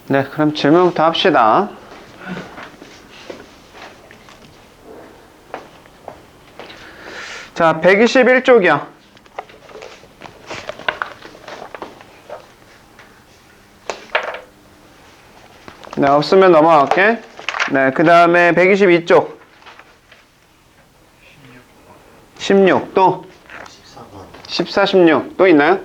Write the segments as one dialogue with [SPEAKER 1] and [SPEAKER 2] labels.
[SPEAKER 1] 네, 그럼 질문부터 합시다. 자, 121쪽이요. 네, 없으면 넘어갈게. 네, 그 다음에 122쪽. 16, 또? 14, 16. 또 있나요?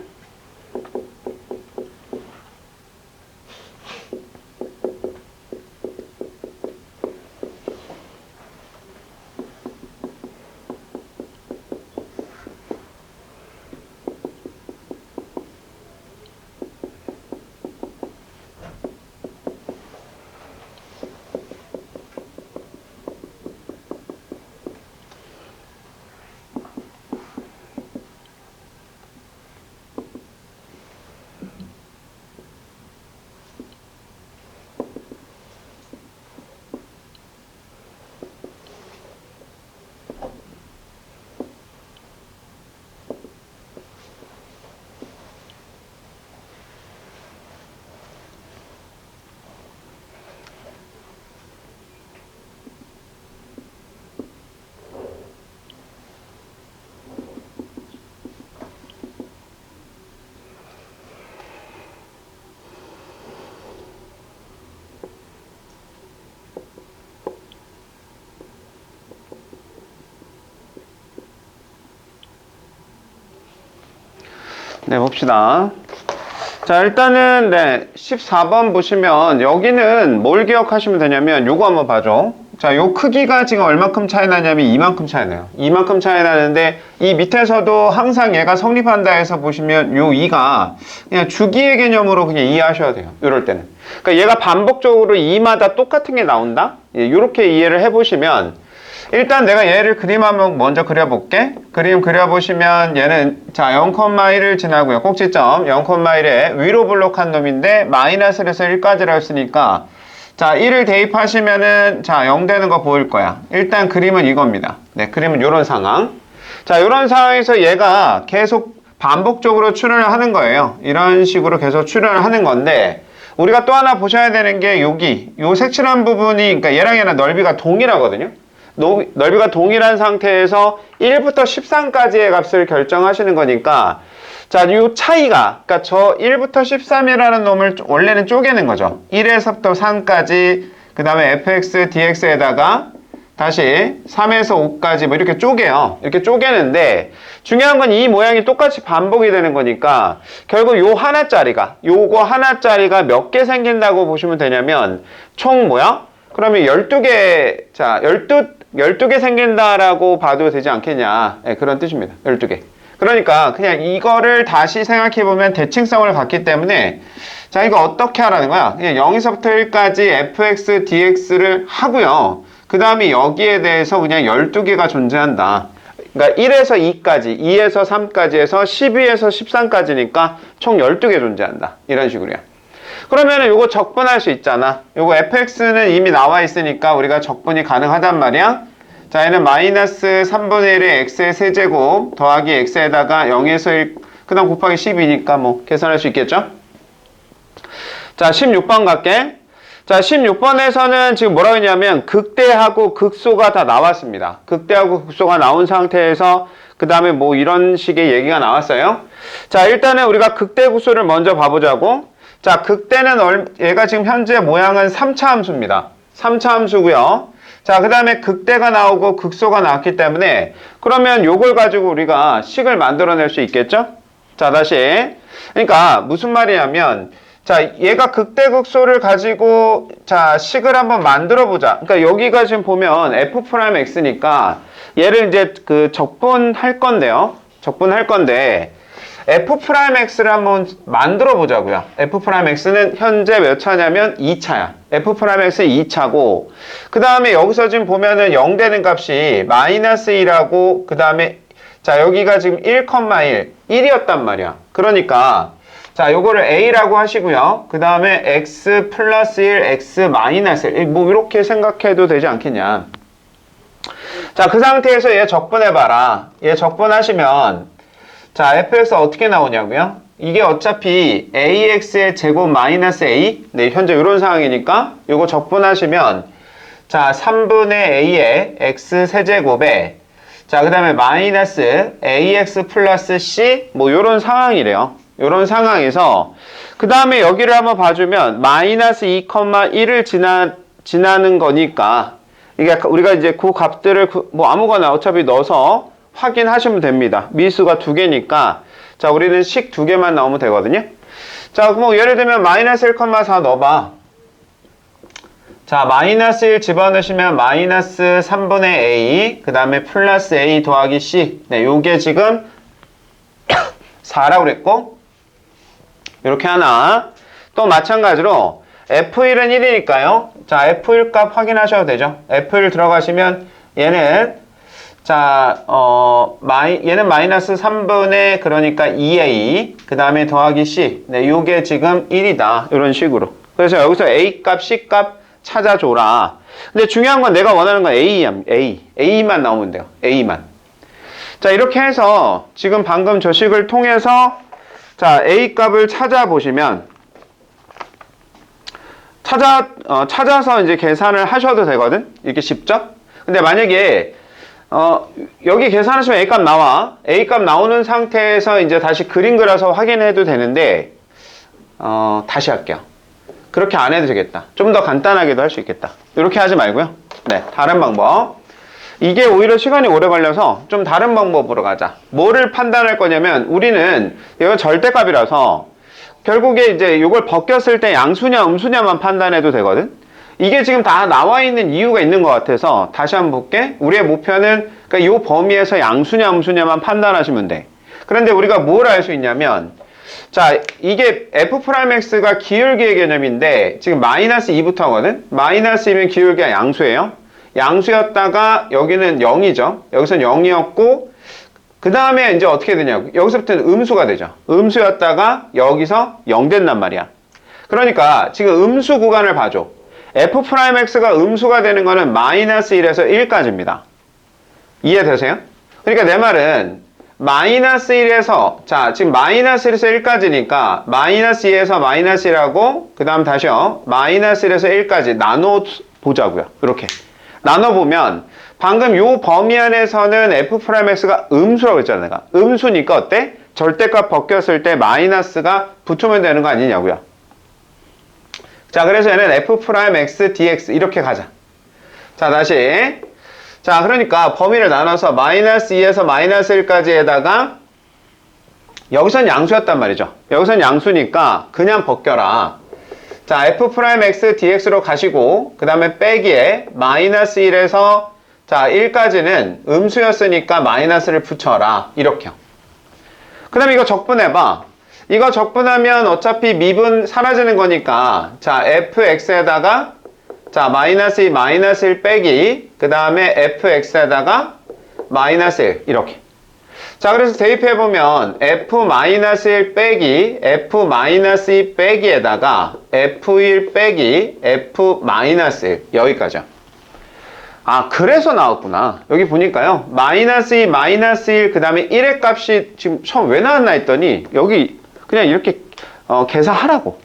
[SPEAKER 1] 네, 봅시다. 자, 일단은, 네, 14번 보시면, 여기는 뭘 기억하시면 되냐면, 요거 한번 봐줘. 자, 요 크기가 지금 얼마큼 차이 나냐면, 이만큼 차이 나요. 이만큼 차이 나는데, 이 밑에서도 항상 얘가 성립한다 해서 보시면, 요 2가 그냥 주기의 개념으로 그냥 이해하셔야 돼요. 요럴 때는. 그러니까 얘가 반복적으로 2마다 똑같은 게 나온다? 예, 요렇게 이해를 해보시면, 일단 내가 얘를 그림 한번 먼저 그려볼게. 그림 그려보시면 얘는 자 0,1을 지나고요. 꼭지점 0,1에 위로 블록한 놈인데 마이너스를 해서 1까지라고 했으니까 자 1을 대입하시면은 자 0 되는 거 보일 거야. 일단 그림은 이겁니다. 네, 그림은 요런 상황. 자 요런 상황에서 얘가 계속 반복적으로 출현을 하는 거예요. 이런 식으로 계속 출현을 하는 건데 우리가 또 하나 보셔야 되는 게 여기 요 색칠한 부분이 그러니까 얘랑 넓이가 동일하거든요. 넓이가 동일한 상태에서 1부터 13까지의 값을 결정하시는 거니까 자, 이 차이가 그러니까 저 1부터 13이라는 놈을 원래는 쪼개는 거죠. 1에서부터 3까지 그 다음에 fx, dx에다가 다시 3에서 5까지 뭐 이렇게 쪼개요. 이렇게 쪼개는데 중요한 건 이 모양이 똑같이 반복이 되는 거니까 결국 요거 하나짜리가 몇 개 생긴다고 보시면 되냐면 총 뭐야? 그러면 12개, 자, 12개 생긴다라고 봐도 되지 않겠냐. 네, 그런 뜻입니다. 12개. 그러니까 그냥 이거를 다시 생각해보면 대칭성을 갖기 때문에 자, 이거 어떻게 하라는 거야? 그냥 0에서부터 1까지 fx, dx를 하고요. 그 다음에 여기에 대해서 그냥 12개가 존재한다. 그러니까 1에서 2까지, 2에서 3까지 해서 12에서 13까지니까 총 12개 존재한다. 이런 식으로요. 그러면은 요거 적분할 수 있잖아. 요거 fx는 이미 나와 있으니까 우리가 적분이 가능하단 말이야. 자, 얘는 마이너스 3분의 1의 x의 세제곱 더하기 x에다가 0에서 1, 그 다음 곱하기 12니까 뭐 계산할 수 있겠죠? 자, 16번 갈게. 자, 16번에서는 지금 뭐라고 했냐면 극대하고 극소가 다 나왔습니다. 극대하고 극소가 나온 상태에서 그 다음에 뭐 이런 식의 얘기가 나왔어요. 자, 일단은 우리가 극대 극소를 먼저 봐보자고. 자, 극대는 얘가 지금 현재 모양은 3차 함수입니다. 3차 함수고요. 자, 그 다음에 극대가 나오고 극소가 나왔기 때문에 그러면 요걸 가지고 우리가 식을 만들어낼 수 있겠죠? 자, 다시. 그러니까 무슨 말이냐면 자, 얘가 극대 극소를 가지고 자, 식을 한번 만들어 보자. 그러니까 여기가 지금 보면 f'x니까 얘를 이제 그 적분할 건데요. 적분할 건데 f'x를 한번 만들어 보자고요. f'x는 현재 몇 차냐면 2차야. f'x는 2차고 그 다음에 여기서 지금 보면은 0 되는 값이 마이너스 1하고 그 다음에 자 여기가 지금 1,1 1이었단 말이야. 그러니까 자 요거를 a라고 하시고요. 그 다음에 x 플러스 1 x 마이너스 1 뭐 이렇게 생각해도 되지 않겠냐. 자 그 상태에서 얘 적분해봐라. 얘 적분하시면 자, fx 어떻게 나오냐고요? 이게 어차피 ax의 제곱 마이너스 a. 네, 현재 이런 상황이니까 이거 적분하시면 자, 3분의 a의 x 세제곱에 자, 그 다음에 마이너스 ax 플러스 c 뭐 요런 상황이래요. 요런 상황에서 그 다음에 여기를 한번 봐주면 마이너스 2,1을 지나는 거니까 이게 우리가 이제 그 값들을 뭐 아무거나 어차피 넣어서 확인하시면 됩니다. 미수가 두 개니까 자, 우리는 식 두 개만 나오면 되거든요. 자, 뭐 예를 들면 마이너스 1,4 넣어봐. 자, 마이너스 1 집어넣으시면 마이너스 3분의 a 그 다음에 플러스 a 더하기 c. 네, 요게 지금 4라고 그랬고 이렇게 하나. 또 마찬가지로 F1은 1이니까요. 자, F1 값 확인하셔도 되죠. F1 들어가시면 얘는 자, 얘는 마이너스 3분의 그러니까 2a 그 다음에 더하기 c. 네, 요게 지금 1이다. 이런 식으로. 그래서 여기서 a 값, c 값 찾아줘라. 근데 중요한 건 내가 원하는 건 A만 나오면 돼요. A만. 자, 이렇게 해서 지금 방금 저 식을 통해서 자, A 값을 찾아보시면 찾아서 이제 계산을 하셔도 되거든. 이렇게 쉽죠? 근데 만약에 여기 계산하시면 A 값 나와. A 값 나오는 상태에서 이제 다시 그림 그려서 확인해도 되는데 다시 할게요. 그렇게 안 해도 되겠다. 좀 더 간단하게도 할 수 있겠다. 이렇게 하지 말고요. 네, 다른 방법. 이게 오히려 시간이 오래 걸려서 좀 다른 방법으로 가자. 뭐를 판단할 거냐면 우리는 이건 절대값이라서 결국에 이제 이걸 벗겼을 때 양수냐 음수냐만 판단해도 되거든. 이게 지금 다 나와 있는 이유가 있는 것 같아서 다시 한번 볼게. 우리의 목표는 그러니까 이 범위에서 양수냐 음수냐만 판단하시면 돼. 그런데 우리가 뭘 알 수 있냐면 자, 이게 f'x가 기울기의 개념인데 지금 마이너스 2부터 하거든. 마이너스 2면 기울기가 양수예요. 양수였다가 여기는 0이죠. 여기서는 0이었고 그 다음에 이제 어떻게 되냐고. 여기서부터는 음수가 되죠. 음수였다가 여기서 0 된단 말이야. 그러니까 지금 음수 구간을 봐줘. f'x가 음수가 되는 거는 마이너스 1에서 1까지입니다. 이해되세요? 그러니까 내 말은 마이너스 1에서 자, 지금 마이너스 1에서 1까지니까 마이너스 2에서 마이너스 1하고 그 다음 다시요. 마이너스 1에서 1까지 나눠보자고요. 이렇게. 나눠보면 방금 요 범위 안에서는 f'x가 음수라고 했잖아요. 내가. 음수니까 어때? 절대값 벗겼을 때 마이너스가 붙으면 되는 거 아니냐고요. 자, 그래서 얘는 f'x dx 이렇게 가자. 자, 다시. 자, 그러니까 범위를 나눠서 마이너스 2에서 마이너스 1까지에다가 여기선 양수였단 말이죠. 여기선 양수니까 그냥 벗겨라. 자, f'x dx로 가시고 그 다음에 빼기에 마이너스 1에서 자 1까지는 음수였으니까 마이너스를 붙여라. 이렇게요. 그 다음에 이거 적분해봐. 이거 적분하면 어차피 미분 사라지는 거니까 자 fx에다가 자 마이너스 2 마이너스 1 빼기 그 다음에 fx에다가 마이너스 1 이렇게. 자, 그래서 대입해보면 f-1 빼기 f-2 빼기에다가 f1 빼기 f-1 여기까지요. 아, 그래서 나왔구나. 여기 보니까요. 마이너스 2, 마이너스 1, 그 다음에 1의 값이 지금 처음 왜 나왔나 했더니 여기 그냥 이렇게 계산하라고.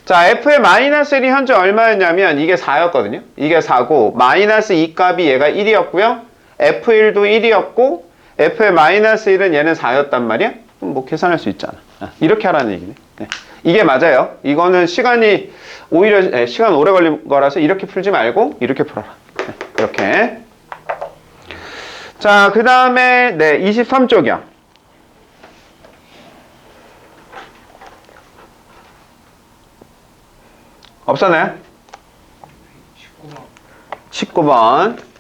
[SPEAKER 1] 자, f의 마이너스 1이 현재 얼마였냐면 이게 4였거든요. 이게 4고 마이너스 2 값이 얘가 1이었고요. f1도 1이었고 f의 마이너스 1은 얘는 4였단 말이야? 뭐 계산할 수 있잖아. 이렇게 하라는 얘기네. 네. 이게 맞아요. 이거는 시간이 오히려 시간 오래 걸린 거라서 이렇게 풀지 말고 이렇게 풀어라. 네. 이렇게. 자, 그 다음에 네 23쪽이요. 없었나요? 19번.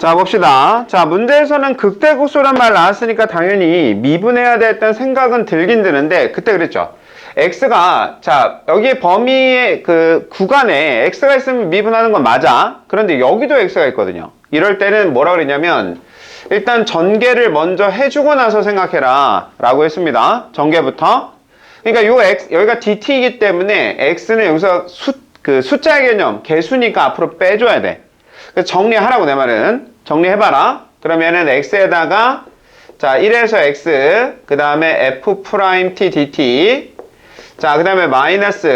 [SPEAKER 1] 자, 봅시다. 자, 문제에서는 극대국수란 말 나왔으니까 당연히 미분해야 됐던 생각은 들긴 드는데 그때 그랬죠. x가, 자, 여기 범위의 그 구간에 x가 있으면 미분하는 건 맞아. 그런데 여기도 x가 있거든요. 이럴 때는 뭐라 그랬냐면, 일단 전개를 먼저 해주고 나서 생각해라. 라고 했습니다. 전개부터. 그러니까 요 x, 여기가 dt이기 때문에 x는 여기서 숫자의 개념, 개수니까 앞으로 빼줘야 돼. 그래서 정리하라고 내 말은. 정리해봐라. 그러면은 x에다가 자 1에서 x 그 다음에 f'(t) dt 자 그 다음에 마이너스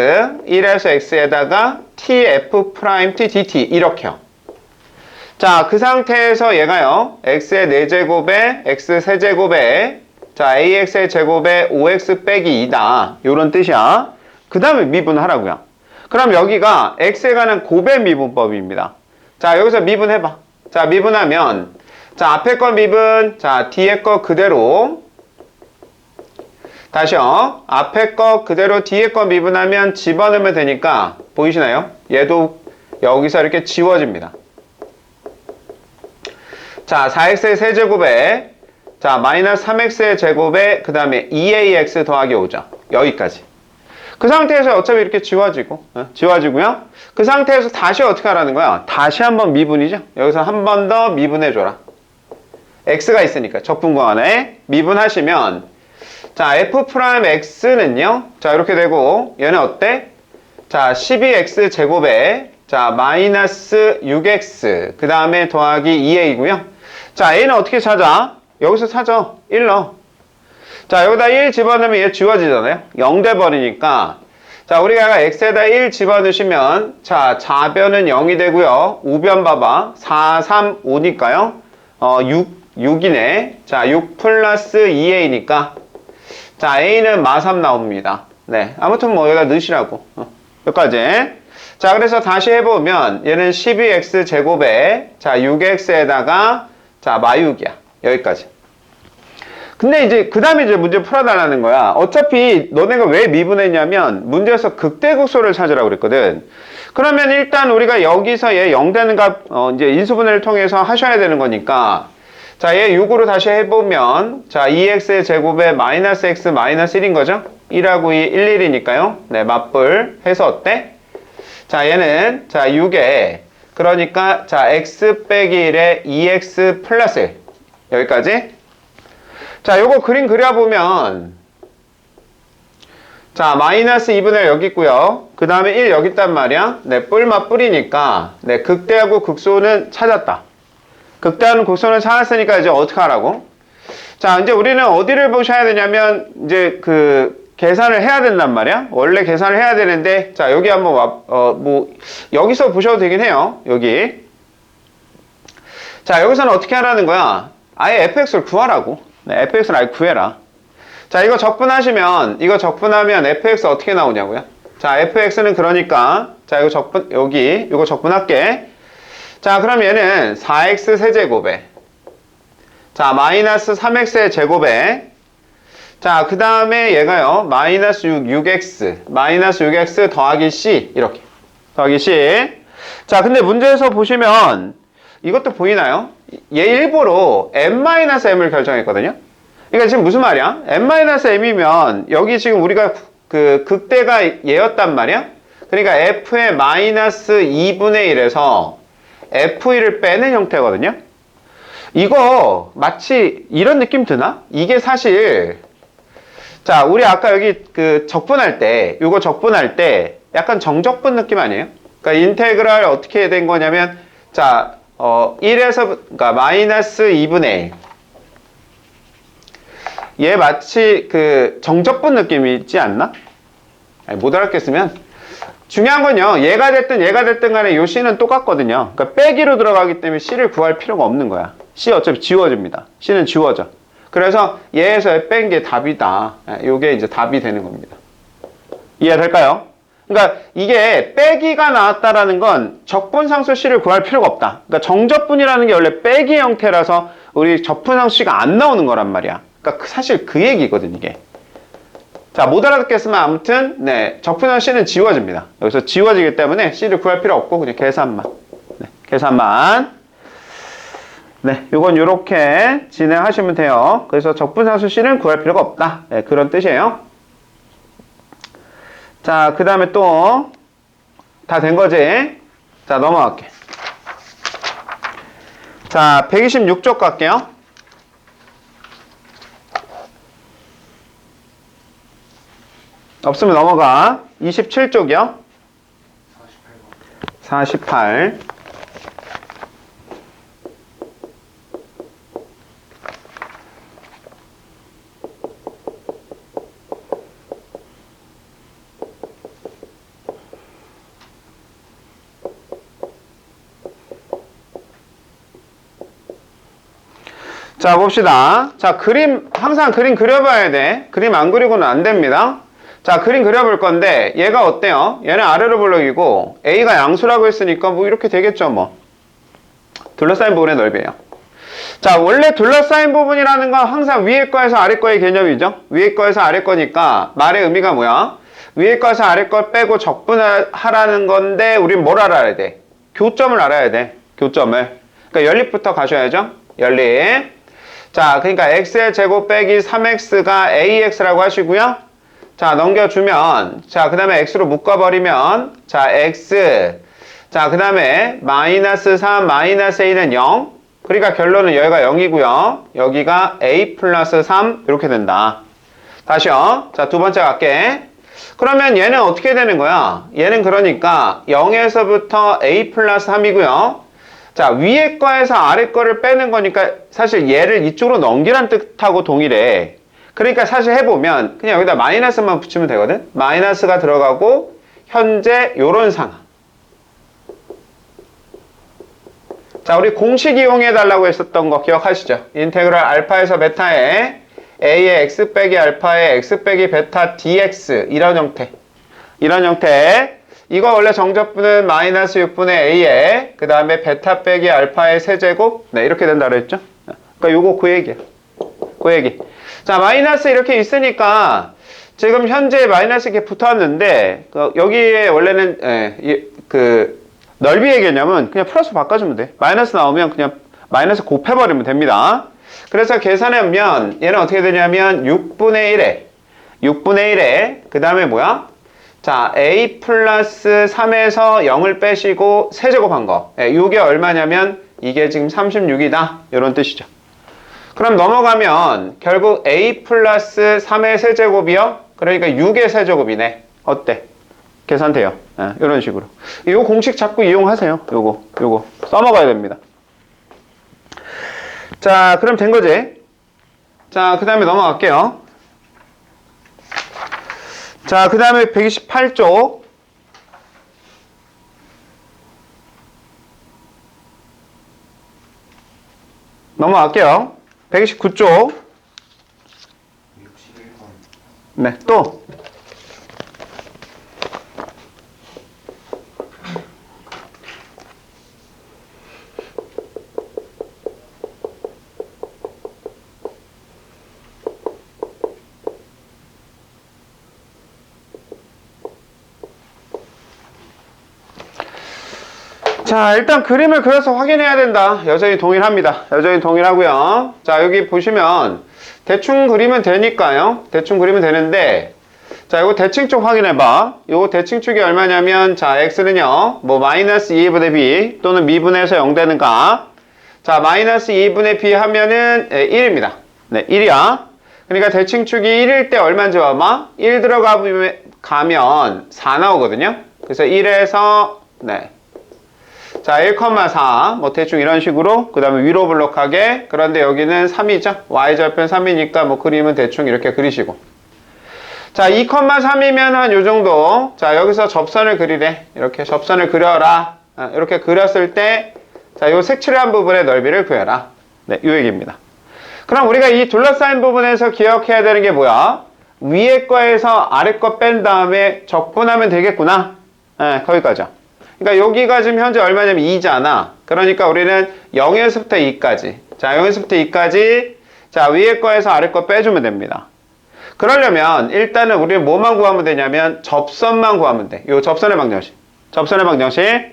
[SPEAKER 1] 1에서 x에다가 tf'(t) dt 이렇게요. 자 그 상태에서 얘가요 x의 4제곱에 x 세제곱에 자 ax의 제곱에 5x 빼기 2다 요런 뜻이야. 그 다음에 미분하라고요. 그럼 여기가 x에 관한 곱의 미분법입니다. 자 여기서 미분해봐. 자 미분하면 자 앞에 거 미분 자 뒤에 거 그대로 다시요. 앞에 거 그대로 뒤에 거 미분하면 집어넣으면 되니까 보이시나요? 얘도 여기서 이렇게 지워집니다. 자 4x의 세제곱에 자 마이너스 3x의 제곱에 그 다음에 2ax 더하기 5죠. 여기까지. 그 상태에서 어차피 이렇게 지워지고 지워지고요. 그 상태에서 다시 어떻게 하라는 거야? 다시 한번 미분이죠. 여기서 한 번 더 미분해줘라. x가 있으니까 적분구간에 미분하시면 자 f'x는요. 자 이렇게 되고 얘는 어때? 자 12x 제곱에 자 마이너스 6x 그 다음에 더하기 2a이고요. 자 a는 어떻게 찾아? 여기서 찾아. 1 넣어. 자 여기다 1 집어넣으면 얘 지워지잖아요. 0 돼버리니까 자 우리가 x에다 1 집어넣으시면 자 좌변은 0이 되고요. 우변 봐봐. 4, 3, 5니까요. 6이네. 자 6 플러스 2a니까 자 a는 마3 나옵니다. 네 아무튼 뭐 여기다 넣으시라고. 여기까지. 자 그래서 다시 해보면 얘는 12x 제곱에 자 6x에다가 자 마6이야. 여기까지. 근데 이제 그 다음에 이제 문제 풀어달라는 거야. 어차피 너네가 왜 미분했냐면 문제에서 극대극소를 찾으라고 그랬거든. 그러면 일단 우리가 여기서 얘 0 되는 값 이제 인수분해를 통해서 하셔야 되는 거니까 자 얘 6으로 다시 해보면 자 2x의 제곱에 마이너스 x 마이너스 1인 거죠. 1하고 2 1, 1이니까요. 네 맞불 해서 어때? 자 얘는 자 6에 그러니까 자 x 빼기 1에 2x 플러스 1 여기까지. 자, 요거 그림 그려보면 자, 마이너스 2분의 1 여기 있고요. 그 다음에 1 여기 있단 말이야. 네, 뿔마 뿔이니까 네, 극대하고 극소는 찾았다. 극대하고 극소는 찾았으니까 이제 어떻게 하라고? 자, 이제 우리는 어디를 보셔야 되냐면 이제 그 계산을 해야 된단 말이야. 원래 계산을 해야 되는데 자, 여기 한번 뭐 여기서 보셔도 되긴 해요. 여기. 자, 여기서는 어떻게 하라는 거야? 아예 fx를 구하라고. 네, fx를 아예 구해라. 자, 이거 적분하시면, 이거 적분하면 fx 어떻게 나오냐고요? 자, fx는 그러니까, 자, 이거 이거 적분할게. 자, 그럼 얘는 4x 세제곱에, 자, 마이너스 3x의 제곱에, 자, 그 다음에 얘가요, 마이너스 6x, 마이너스 6x 더하기 c, 이렇게. 더하기 c. 자, 근데 문제에서 보시면, 이것도 보이나요? 얘 일부러 n-m을 결정했거든요. 그러니까 지금 무슨 말이야? n-m이면 여기 지금 우리가 그 극대가 얘였단 말이야. 그러니까 f의 마이너스 2분의 1에서 f1을 빼는 형태거든요. 이거 마치 이런 느낌 드나? 이게 사실 자 우리 아까 여기 그 적분할 때 요거 적분할 때 약간 정적분 느낌 아니에요? 그러니까 인테그랄 어떻게 된 거냐면 자 1에서, 그러니까 마이너스 2분의 1. 얘 마치 그 정적분 느낌이 있지 않나? 아니, 못 알아듣겠으면. 중요한 건요, 얘가 됐든 간에 요 C는 똑같거든요. 그러니까 빼기로 들어가기 때문에 C를 구할 필요가 없는 거야. C 어차피 지워집니다. C는 지워져. 그래서 얘에서 뺀 게 답이다. 요게 이제 답이 되는 겁니다. 이해될까요? 그러니까 이게 빼기가 나왔다라는 건 적분상수 C를 구할 필요가 없다. 그러니까 정적분이라는 게 원래 빼기 형태라서 우리 적분상수 C가 안 나오는 거란 말이야. 그러니까 사실 그 얘기거든 이게. 자, 못 알아듣겠으면 아무튼 네, 적분상수 C는 지워집니다. 여기서 지워지기 때문에 C를 구할 필요 없고 그냥 계산만. 네, 계산만. 네, 요건 요렇게 진행하시면 돼요. 그래서 적분상수 C는 구할 필요가 없다. 네, 그런 뜻이에요. 자, 그 다음에 또 다 된 거지? 자, 넘어갈게. 자, 126쪽 갈게요. 없으면 넘어가. 27쪽이요. 48. 자, 봅시다. 자, 그림, 항상 그림 그려봐야 돼. 그림 안 그리고는 안 됩니다. 자, 그림 그려볼 건데, 얘가 어때요? 얘는 아래로 블록이고, A가 양수라고 했으니까 뭐 이렇게 되겠죠, 뭐. 둘러싸인 부분의 넓이에요. 자, 원래 둘러싸인 부분이라는 건 항상 위에 거에서 아래 거의 개념이죠. 위에 거에서 아래 거니까, 말의 의미가 뭐야? 위에 거에서 아래 거 빼고 적분하라는 건데, 우린 뭘 알아야 돼? 교점을 알아야 돼. 교점을. 그러니까 연립부터 가셔야죠. 연립. 자, 그러니까 x의 제곱 빼기 3x가 ax라고 하시고요. 자, 넘겨주면, 자, 그 다음에 x로 묶어버리면, 자, x. 자, 그 다음에 마이너스 3, 마이너스 a는 0. 그러니까 결론은 여기가 0이고요. 여기가 a 플러스 3 이렇게 된다. 다시요. 자, 두 번째 갈게. 그러면 얘는 어떻게 되는 거야? 얘는 그러니까 0에서부터 a 플러스 3이고요. 자, 위에 거에서 아래 거를 빼는 거니까 사실 얘를 이쪽으로 넘기란 뜻하고 동일해. 그러니까 사실 해보면 그냥 여기다 마이너스만 붙이면 되거든. 마이너스가 들어가고 현재 요런 상황. 자, 우리 공식 이용해 달라고 했었던 거 기억하시죠? 인테그랄 알파에서 베타에 a의 x 빼기 알파의 x 빼기 베타 dx 이런 형태. 이런 형태. 이거 원래 정적분은 마이너스 6분의 a에 그 다음에 베타 빼기 알파의 세제곱 네 이렇게 된다 그랬죠. 그러니까 요거 그 얘기야. 그 얘기. 자, 마이너스 이렇게 있으니까 지금 현재 마이너스 이렇게 붙었는데 여기에 원래는 그 넓이의 개념은 그냥 플러스 바꿔주면 돼. 마이너스 나오면 그냥 마이너스 곱해버리면 됩니다. 그래서 계산해보면 얘는 어떻게 되냐면 6분의 1에 그 다음에 뭐야? 자, a 플러스 3에서 0을 빼시고 세제곱한 거. 이게 얼마냐면 이게 지금 36이다. 이런 뜻이죠. 그럼 넘어가면 결국 a 플러스 3의 세제곱이요. 그러니까 6의 세제곱이네. 어때? 계산돼요. 이런 식으로. 이 공식 자꾸 이용하세요. 요거 써먹어야 됩니다. 자, 그럼 된 거지? 자, 그 다음에 넘어갈게요. 자, 그 다음에 128쪽. 넘어갈게요. 129쪽. 네, 또. 자, 일단 그림을 그려서 확인해야 된다. 여전히 동일합니다. 여전히 동일하고요. 자, 여기 보시면 대충 그리면 되니까요. 대충 그리면 되는데 자, 이거 대칭축 확인해봐. 이거 대칭축이 얼마냐면 자, x는요. 뭐 마이너스 2분의 b 또는 미분해서 0 되는가. 자, 마이너스 2분의 b 하면은 1입니다. 네, 1이야. 그러니까 대칭축이 1일 때 얼마인지 봐봐. 1 들어가면 4 나오거든요. 그래서 1에서 네. 자, 1,4 뭐 대충 이런 식으로 그 다음에 위로 블록하게. 그런데 여기는 3이죠. y절편 3이니까 뭐 그림은 대충 이렇게 그리시고. 자, 2,3이면 한 요정도. 자, 여기서 접선을 그리래. 이렇게 접선을 그려라. 이렇게 그렸을 때 자, 요 색칠한 부분의 넓이를 구해라. 네, 요 얘기입니다. 그럼 우리가 이 둘러싸인 부분에서 기억해야 되는 게 뭐야? 위에 거에서 아래 거 뺀 다음에 적분하면 되겠구나. 네, 거기까지요. 그러니까 여기가 지금 현재 얼마냐면 2잖아. 그러니까 우리는 0에서부터 2까지. 자, 0에서부터 2까지. 자, 위에 거에서 아래 거 빼주면 됩니다. 그러려면 일단은 우리는 뭐만 구하면 되냐면 접선만 구하면 돼. 요 접선의 방정식. 접선의 방정식.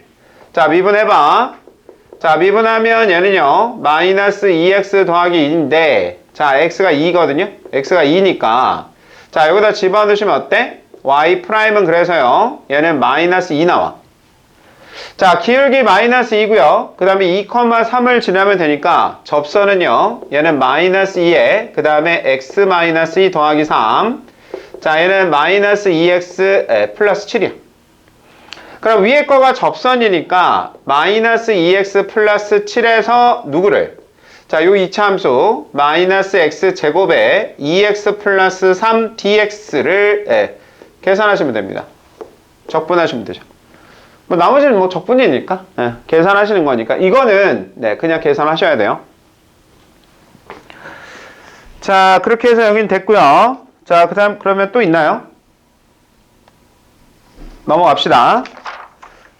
[SPEAKER 1] 자, 미분해봐. 자, 미분하면 얘는요. 마이너스 2x 더하기 2인데 자, x가 2거든요. x가 2니까 자, 여기다 집어넣으시면 어때? y 프라임은 그래서요. 얘는 마이너스 2 나와. 자, 기울기 마이너스 2고요. 그 다음에 2,3을 지나면 되니까 접선은요. 얘는 마이너스 2에 그 다음에 x 마이너스 2 더하기 3. 자, 얘는 마이너스 2x 플러스 7이야. 그럼 위에 거가 접선이니까 마이너스 2x 플러스 7에서 누구를? 자, 요 이차함수 마이너스 x 제곱에 2x 플러스 3 dx를 계산하시면 됩니다. 적분하시면 되죠. 뭐 나머지는 뭐 적분이니까 계산하시는 거니까 이거는 그냥 계산하셔야 돼요. 자, 그렇게 해서 여긴 됐고요. 자, 그다음 그러면 또 있나요? 넘어갑시다.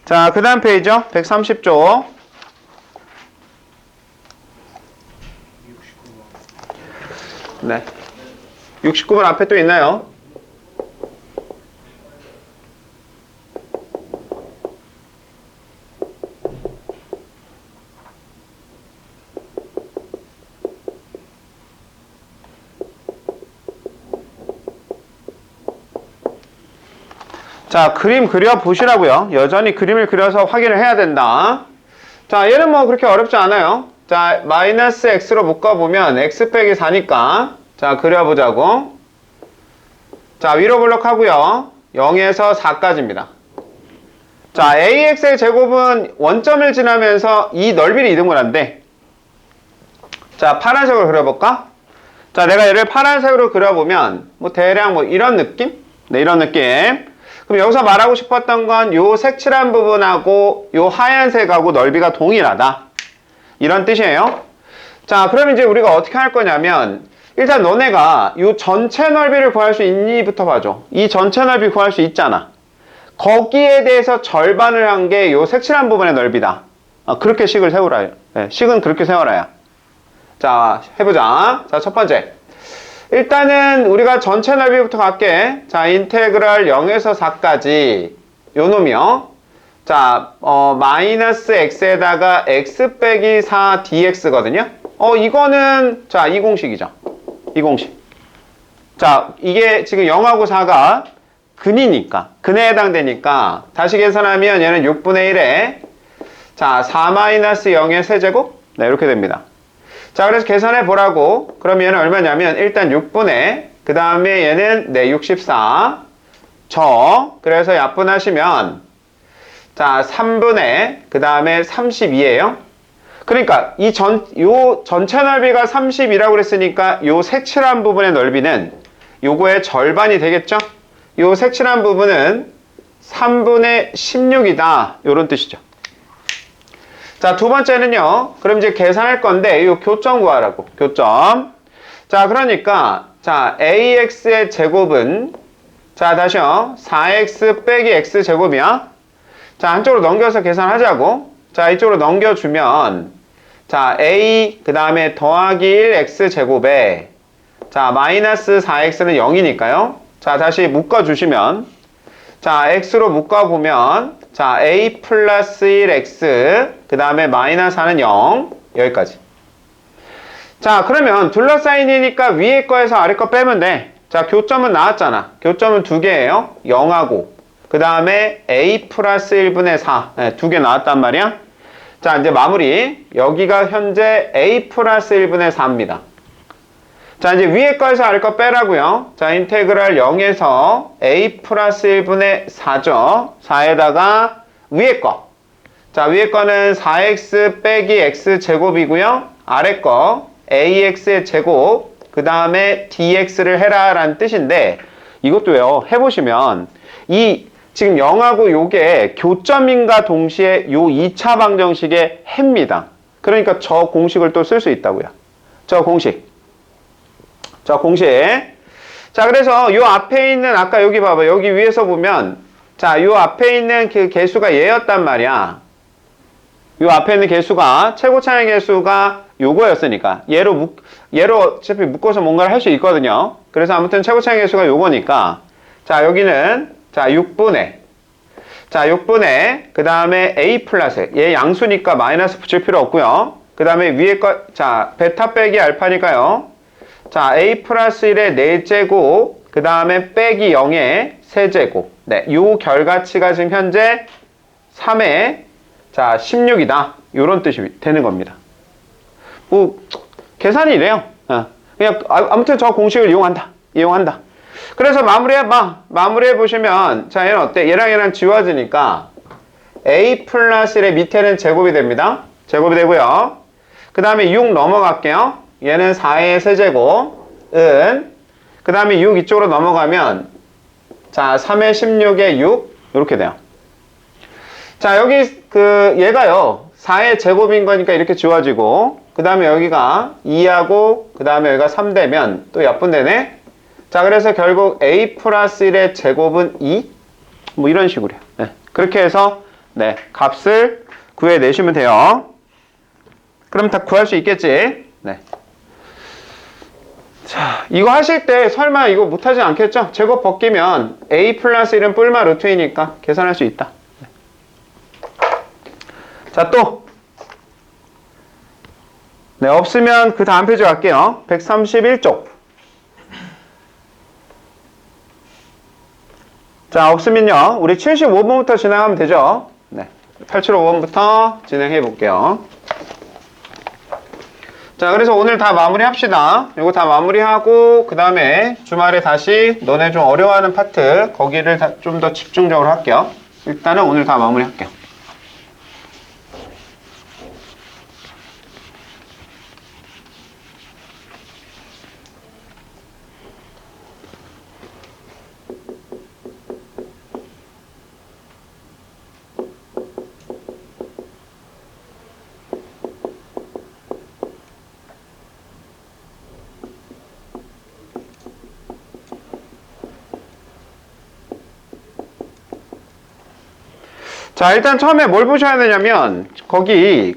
[SPEAKER 1] 자, 그다음 페이지요. 130쪽. 네. 69번 앞에 또 있나요? 자, 그림 그려보시라고요. 여전히 그림을 그려서 확인을 해야 된다. 자, 얘는 뭐 그렇게 어렵지 않아요. 자, 마이너스 x로 묶어보면 x 빼기 4니까 자, 그려보자고. 자, 위로 블록하고요. 0에서 4까지입니다. 자, ax의 제곱은 원점을 지나면서 이 넓이를 이동을 한대. 자, 파란색으로 그려볼까? 자, 내가 얘를 파란색으로 그려보면 뭐 대략 뭐 이런 느낌? 네, 이런 느낌. 그럼 여기서 말하고 싶었던 건 요 색칠한 부분하고 요 하얀색하고 넓이가 동일하다. 이런 뜻이에요. 자, 그럼 이제 우리가 어떻게 할 거냐면 일단 너네가 요 전체 넓이를 구할 수 있니부터 봐줘. 이 전체 넓이 구할 수 있잖아. 거기에 대해서 절반을 한 게 요 색칠한 부분의 넓이다. 그렇게 식을 세우라요. 네, 식은 그렇게 세워라야. 자, 해보자. 자, 첫 번째. 일단은 우리가 전체 넓이부터 갈게. 자, 인테그랄 0에서 4까지 요 놈이요. 자, 마이너스 x에다가 x 빼기 4 dx거든요. 이거는 자, 이 공식이죠. 이 공식. 자, 이게 지금 0하고 4가 근이니까, 근에 해당되니까 다시 계산하면 얘는 6분의 1에 자, 4 마이너스 0의 세제곱? 네, 이렇게 됩니다. 자, 그래서 계산해 보라고. 그럼 얘는 얼마냐면 일단 6분의 그 다음에 얘는 64 그래서 약분하시면 자, 3분의 그 다음에 32예요. 그러니까 요 전체 넓이가 30이라고 그랬으니까 요 색칠한 부분의 넓이는 요거의 절반이 되겠죠? 요 색칠한 부분은 3분의 16이다. 요런 뜻이죠. 자, 두 번째는요. 그럼 이제 계산할 건데 이 교점 구하라고. 교점. 자, 그러니까 자, ax의 제곱은 자, 다시요. 4x 빼기 x 제곱이야. 자, 한쪽으로 넘겨서 계산하자고. 자, 이쪽으로 넘겨주면 자, a 그 다음에 더하기 1x 제곱에 자, 마이너스 4x는 0이니까요. 자, 다시 묶어주시면 자, x로 묶어보면 자, a 플러스 1x 그 다음에 마이너스 4는 0 여기까지. 자, 그러면 둘러싸인이니까 위에 거에서 아래 거 빼면 돼. 자, 교점은 나왔잖아. 교점은 두 개예요. 0하고 그 다음에 a 플러스 1분의 4 두 개 나왔단 말이야. 자, 이제 마무리. 여기가 현재 a 플러스 1분의 4입니다. 자, 이제 위에 거에서 아래 거 빼라고요. 자, 인테그랄 0에서 a 플러스 1분의 4죠. 4에다가 위에 거. 자, 위에 거는 4x 빼기 x 제곱이고요. 아래 거 ax의 제곱 그 다음에 dx를 해라 라는 뜻인데 이것도요. 해보시면 이 지금 0하고 요게 교점인과 동시에 요 2차 방정식의 해입니다. 그러니까 저 공식을 또 쓸 수 있다고요. 저 공식. 자, 공식. 자, 그래서 요 앞에 있는 아까 여기 봐봐. 여기 위에서 보면 자, 요 앞에 있는 그 개수가 얘였단 말이야. 요 앞에 있는 개수가 최고차의 개수가 요거였으니까 얘로 어차피 묶어서 뭔가를 할 수 있거든요. 그래서 아무튼 최고차의 개수가 요거니까 자, 여기는 자, 6분의 자, 6분의 그 다음에 a 플러스 얘 양수니까 마이너스 붙일 필요 없고요. 그 다음에 위에 거 자, 베타 빼기 알파니까요. 자, a 플러스 1의 4제곱 그 다음에 빼기 0의 세제곱. 네, 요 결과치가 지금 현재 3의 자 16이다. 요런 뜻이 되는 겁니다. 뭐 계산이 이래요. 그냥 아무튼 저 공식을 이용한다. 그래서 마무리해 보시면 자 얘는 어때? 얘랑 지워지니까 a 플러스 1의 밑에는 제곱이 됩니다. 제곱이 되고요. 그 다음에 6 넘어갈게요. 얘는 4의 세제곱은 그 다음에 6 이쪽으로 넘어가면 자 3의 16의 6 이렇게 돼요. 자 여기 얘가요 4의 제곱인 거니까 이렇게 지워지고 그 다음에 여기가 2하고 그 다음에 여기가 3 되면 또 약분되네. 자 그래서 결국 a 플러스 1의 제곱은 2 뭐 이런 식으로요. 네. 그렇게 해서 네 값을 구해내시면 돼요. 그럼 다 구할 수 있겠지. 네. 자 이거 하실 때 설마 이거 못하지 않겠죠? 제곱 벗기면 a 플러스 1은 뿔마 루트이니까 계산할 수 있다. 네. 자 또 네, 없으면 그 다음 페이지 갈게요. 131쪽. 자, 없으면요. 우리 75번부터 진행하면 되죠. 네. 875번부터 진행해 볼게요. 자, 그래서 오늘 다 마무리 합시다. 이거 다 마무리하고, 그 다음에 주말에 다시 너네 좀 어려워하는 파트, 거기를 좀 더 집중적으로 할게요. 일단은 오늘 다 마무리 할게요. 자, 일단 처음에 뭘 보셔야 되냐면, 거기,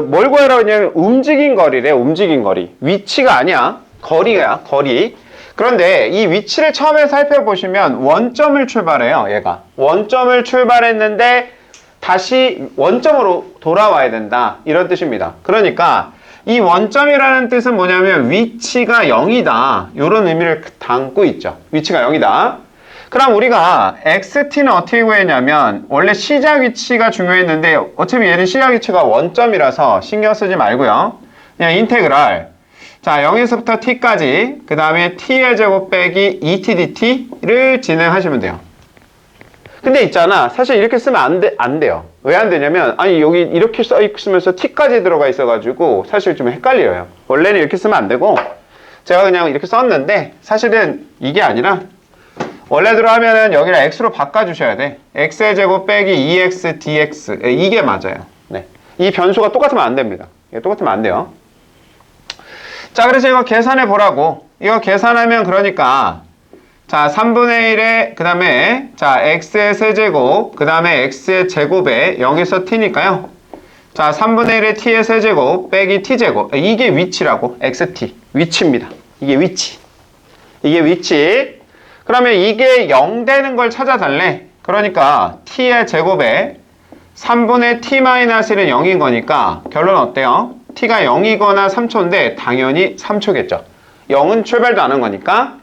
[SPEAKER 1] 뭘 구하라고 했냐면, 움직인 거리래, 움직인 거리. 위치가 아니야. 거리야, 거리. 그런데 이 위치를 처음에 살펴보시면, 원점을 출발해요, 얘가. 원점을 출발했는데, 다시 원점으로 돌아와야 된다. 이런 뜻입니다. 그러니까, 이 원점이라는 뜻은 뭐냐면, 위치가 0이다. 이런 의미를 담고 있죠. 위치가 0이다. 그럼 우리가 xt는 어떻게 구했냐면 원래 시작 위치가 중요했는데 어차피 얘는 시작 위치가 원점이라서 신경 쓰지 말고요. 그냥 인테그랄 자 0에서부터 t까지 그 다음에 t의 제곱 빼기 2t dt를 진행하시면 돼요. 근데 있잖아 사실 이렇게 쓰면 안 돼요. 왜 안 되냐면 아니 여기 이렇게 써 있으면서 t까지 들어가 있어가지고 사실 좀 헷갈려요. 원래는 이렇게 쓰면 안 되고 제가 그냥 이렇게 썼는데 사실은 이게 아니라 원래대로 하면은 여기를 x로 바꿔주셔야 돼. x의 제곱 빼기 2x dx 이게 맞아요. 네. 이 변수가 똑같으면 안 됩니다. 똑같으면 안 돼요. 자 그래서 이거 계산해 보라고. 이거 계산하면 그러니까 자 3분의 1에 그 다음에 자 x의 세제곱 그 다음에 x의 제곱에 0에서 t니까요. 자 3분의 1에 t의 세제곱 빼기 t제곱 이게 위치라고. xt 위치입니다. 이게 위치. 이게 위치. 그러면 이게 0 되는 걸 찾아달래. 그러니까 t의 제곱에 3분의 t-1은 0인 거니까 결론 어때요? t가 0이거나 3초인데 당연히 3초겠죠. 0은 출발도 안 한 거니까.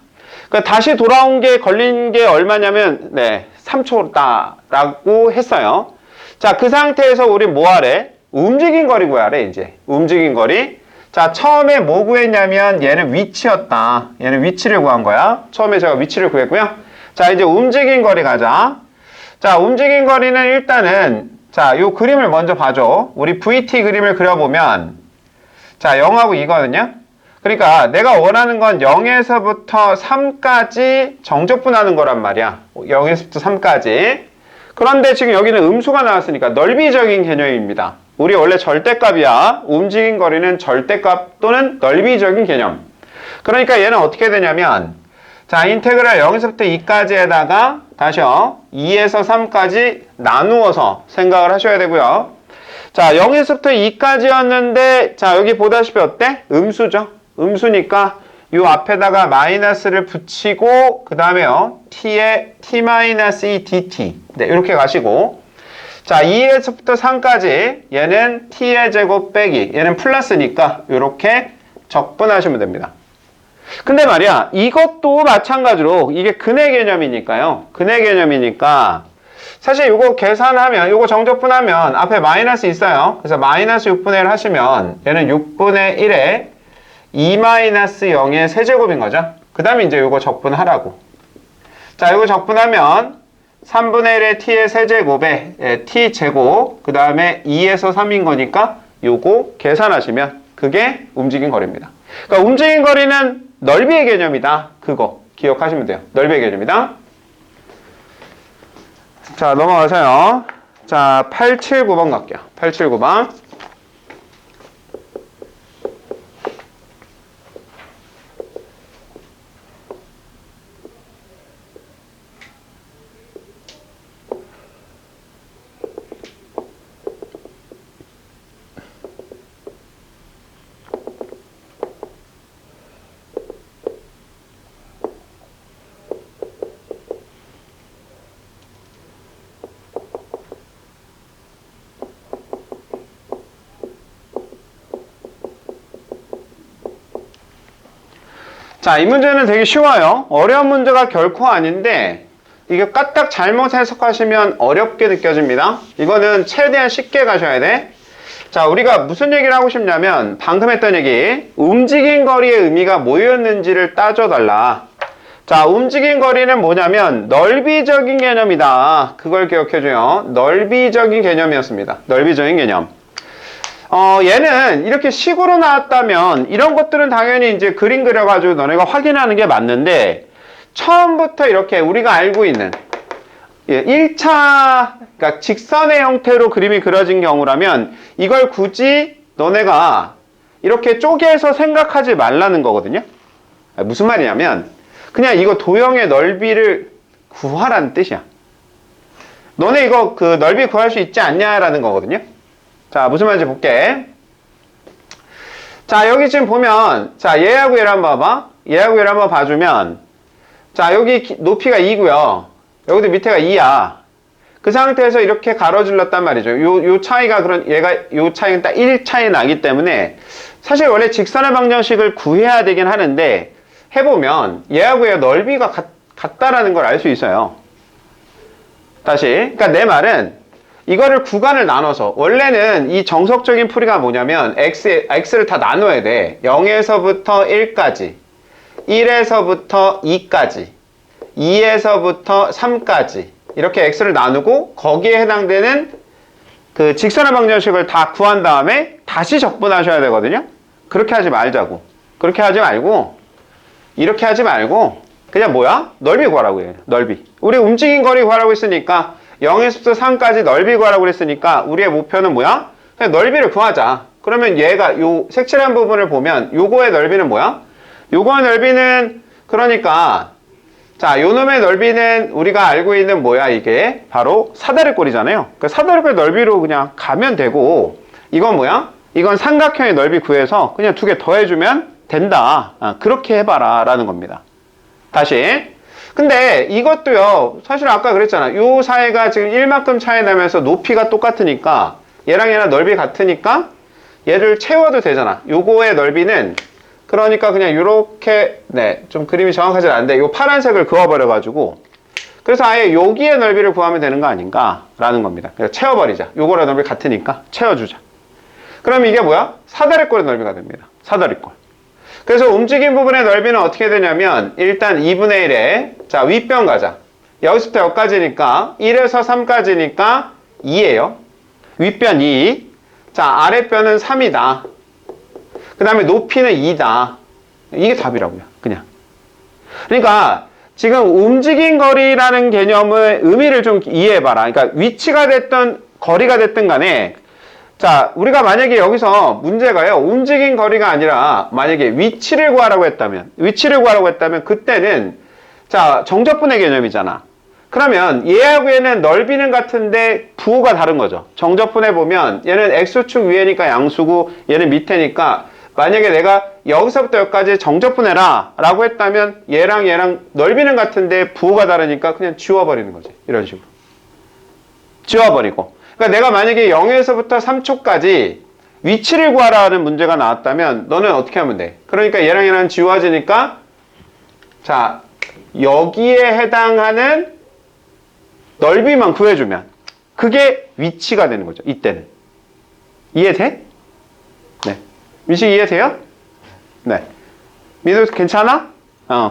[SPEAKER 1] 그러니까 다시 돌아온 게 걸린 게 얼마냐면 네 3초다라고 했어요. 자, 그 상태에서 우리 뭐 하래? 움직인 거리 구하래 이제. 움직인 거리. 자, 처음에 뭐 구했냐면 얘는 위치였다. 얘는 위치를 구한 거야. 처음에 제가 위치를 구했고요. 자, 이제 움직인 거리 가자. 자, 움직인 거리는 일단은 자, 요 그림을 먼저 봐줘. 우리 VT 그림을 그려보면 자, 0하고 2거든요. 그러니까 내가 원하는 건 0에서부터 3까지 정적분하는 거란 말이야. 0에서부터 3까지. 그런데 지금 여기는 음수가 나왔으니까 넓이적인 개념입니다. 우리 원래 절대값이야. 움직인 거리는 절대값 또는 넓이적인 개념. 그러니까 얘는 어떻게 되냐면 자 인테그랄 0에서부터 2까지에다가 다시요 2에서 3까지 나누어서 생각을 하셔야 되고요. 자 0에서부터 2까지였는데 자 여기 보다시피 어때? 음수죠. 음수니까 요 앞에다가 마이너스를 붙이고 그 다음에요 t의 t-2 dt 네 이렇게 가시고 자 2에서부터 3까지 얘는 t의 제곱 빼기 얘는 플러스니까 이렇게 적분하시면 됩니다. 근데 말이야, 이것도 마찬가지로 이게 근의 개념이니까요. 근의 개념이니까 사실 이거 계산하면, 이거 정적분하면 앞에 마이너스 있어요. 그래서 마이너스 6분의 1 하시면 얘는 6분의 1에 2-0의 세제곱인 거죠. 그 다음에 이제 이거 적분하라고. 자, 이거 적분하면 3분의 1의 t의 세제곱에 t제곱, 그 다음에 2에서 3인 거니까 요거 계산하시면 그게 움직인 거리입니다. 그러니까 움직인 거리는 넓이의 개념이다. 그거 기억하시면 돼요. 넓이의 개념이다. 자, 넘어가서요. 자, 879번 갈게요. 879번. 자, 이 문제는 되게 쉬워요. 어려운 문제가 결코 아닌데 이게 까딱 잘못 해석하시면 어렵게 느껴집니다. 이거는 최대한 쉽게 가셔야 돼. 자, 우리가 무슨 얘기를 하고 싶냐면 방금 했던 얘기, 움직인 거리의 의미가 뭐였는지를 따져달라. 자, 움직인 거리는 뭐냐면 넓이적인 개념이다. 그걸 기억해줘요. 넓이적인 개념이었습니다. 넓이적인 개념. 얘는 이렇게 식으로 나왔다면 이런 것들은 당연히 이제 그림 그려가지고 너네가 확인하는 게 맞는데, 처음부터 이렇게 우리가 알고 있는 1차, 그러니까 직선의 형태로 그림이 그려진 경우라면 이걸 굳이 너네가 이렇게 쪼개서 생각하지 말라는 거거든요. 무슨 말이냐면 그냥 이거 도형의 넓이를 구하라는 뜻이야. 너네 이거 그 넓이 구할 수 있지 않냐라는 거거든요. 자, 무슨 말인지 볼게. 자, 여기 지금 보면, 자, 얘하고 얘를 한번 봐봐. 얘하고 얘를 한번 봐주면, 자, 여기 높이가 2고요. 여기도 밑에가 2야. 그 상태에서 이렇게 가로질렀단 말이죠. 요 차이가, 요 차이는 딱 1 차이 나기 때문에, 사실 원래 직선의 방정식을 구해야 되긴 하는데, 해보면, 얘하고 얘가 넓이가 같다라는 걸 알 수 있어요. 다시. 그러니까 내 말은, 이거를 구간을 나눠서, 원래는 이 정석적인 풀이가 뭐냐면 x를 다 나눠야 돼. 0에서부터 1까지, 1에서부터 2까지, 2에서부터 3까지 이렇게 x를 나누고 거기에 해당되는 그 직선의 방정식을 다 구한 다음에 다시 적분하셔야 되거든요. 그렇게 하지 말자고. 그렇게 하지 말고, 이렇게 하지 말고 그냥 뭐야? 넓이 구하라고 해요. 넓이. 우리 움직인 거리 구하라고 했으니까 0에서부터 3까지 넓이 구하라고 그랬으니까 우리의 목표는 뭐야? 그냥 넓이를 구하자. 그러면 얘가 요 색칠한 부분을 보면 요거의 넓이는 뭐야? 요거의 넓이는 그러니까, 자, 요 놈의 넓이는 우리가 알고 있는 뭐야? 이게 바로 사다리꼴이잖아요. 그 사다리꼴 넓이로 그냥 가면 되고, 이건 뭐야? 이건 삼각형의 넓이 구해서 그냥 2개 더해주면 된다. 그렇게 해봐라 라는 겁니다. 다시. 근데 이것도요, 사실 아까 그랬잖아. 요 사이가 지금 1만큼 차이 나면서 높이가 똑같으니까, 얘랑 얘랑 넓이 같으니까 얘를 채워도 되잖아. 요거의 넓이는 그러니까 그냥 요렇게, 네, 좀 그림이 정확하지 않은데 요 파란색을 그어버려가지고, 그래서 아예 여기의 넓이를 구하면 되는 거 아닌가 라는 겁니다. 그래서 채워버리자. 요거랑 넓이 같으니까 채워주자. 그럼 이게 뭐야? 사다리꼴의 넓이가 됩니다. 사다리꼴. 그래서 움직인 부분의 넓이는 어떻게 되냐면, 일단 2분의 1에, 자, 윗변 가자. 여기서부터 여기까지니까 1에서 3까지니까 2예요. 윗변 2. 자, 아랫변은 3이다. 그 다음에 높이는 2다. 이게 답이라고요. 그냥. 그러니까 지금 움직인 거리라는 개념의 의미를 좀 이해해봐라. 그러니까 위치가 됐든 거리가 됐든 간에, 자, 우리가 만약에 여기서 문제가요, 움직인 거리가 아니라 만약에 위치를 구하라고 했다면 그때는, 자, 정적분의 개념이잖아. 그러면 얘하고 얘는 넓이는 같은데 부호가 다른 거죠. 정적분해 보면 얘는 x축 위에니까 양수고 얘는 밑에니까, 만약에 내가 여기서부터 여기까지 정적분해라 라고 했다면 얘랑 얘랑 넓이는 같은데 부호가 다르니까 그냥 지워버리는 거지. 이런 식으로 지워버리고, 그러니까 내가 만약에 0에서부터 3초까지 위치를 구하라는 문제가 나왔다면 너는 어떻게 하면 돼? 그러니까 얘랑 얘랑 지워지니까 자, 여기에 해당하는 넓이만 구해주면 그게 위치가 되는 거죠. 이때는. 이해돼? 네. 민식 이해돼요? 네. 민호 괜찮아?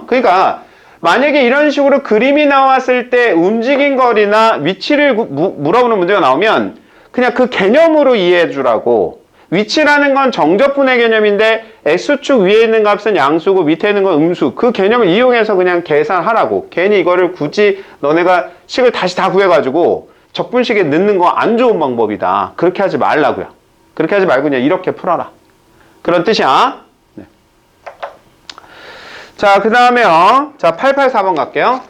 [SPEAKER 1] 그러니까 만약에 이런 식으로 그림이 나왔을 때 움직인 거리나 위치를 물어보는 문제가 나오면 그냥 그 개념으로 이해해 주라고. 위치라는 건 정적분의 개념인데 x축 위에 있는 값은 양수고 밑에 있는 건 음수. 그 개념을 이용해서 그냥 계산하라고. 괜히 이거를 굳이 너네가 식을 다시 다 구해가지고 적분식에 넣는 거 안 좋은 방법이다. 그렇게 하지 말라고요. 그렇게 하지 말고 그냥 이렇게 풀어라. 그런 뜻이야. 네. 자, 그 다음에요. 자, 884번 갈게요.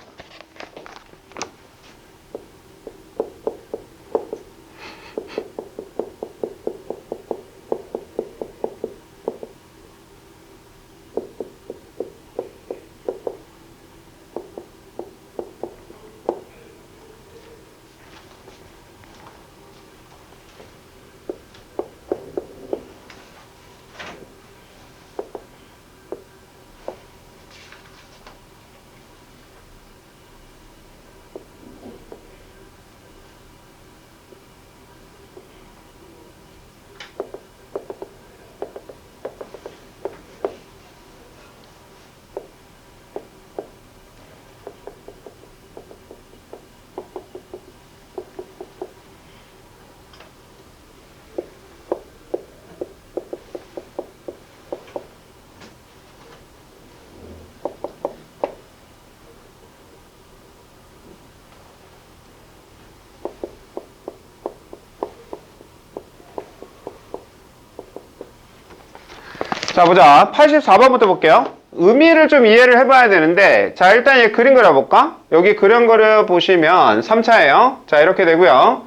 [SPEAKER 1] 자, 보자. 84번부터 볼게요. 의미를 좀 이해를 해봐야 되는데, 자, 일단 얘 그림 그려볼까? 여기 그림 그려보시면 3차예요. 자, 이렇게 되고요.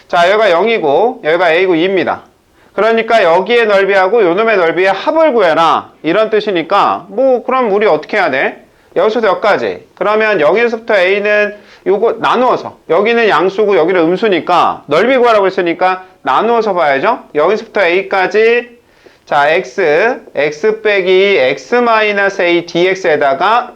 [SPEAKER 1] 자, 여기가 0이고, 여기가 A고 2입니다. 그러니까 여기의 넓이하고 요놈의 넓이의 합을 구해라. 이런 뜻이니까, 뭐, 그럼 우리 어떻게 해야 돼? 여기서부터 여기까지. 그러면 0에서부터 A는 요거 나누어서, 여기는 양수고 여기는 음수니까, 넓이 구하라고 했으니까 나누어서 봐야죠. 여기서부터 A까지 자, x 빼기 x-a dx에다가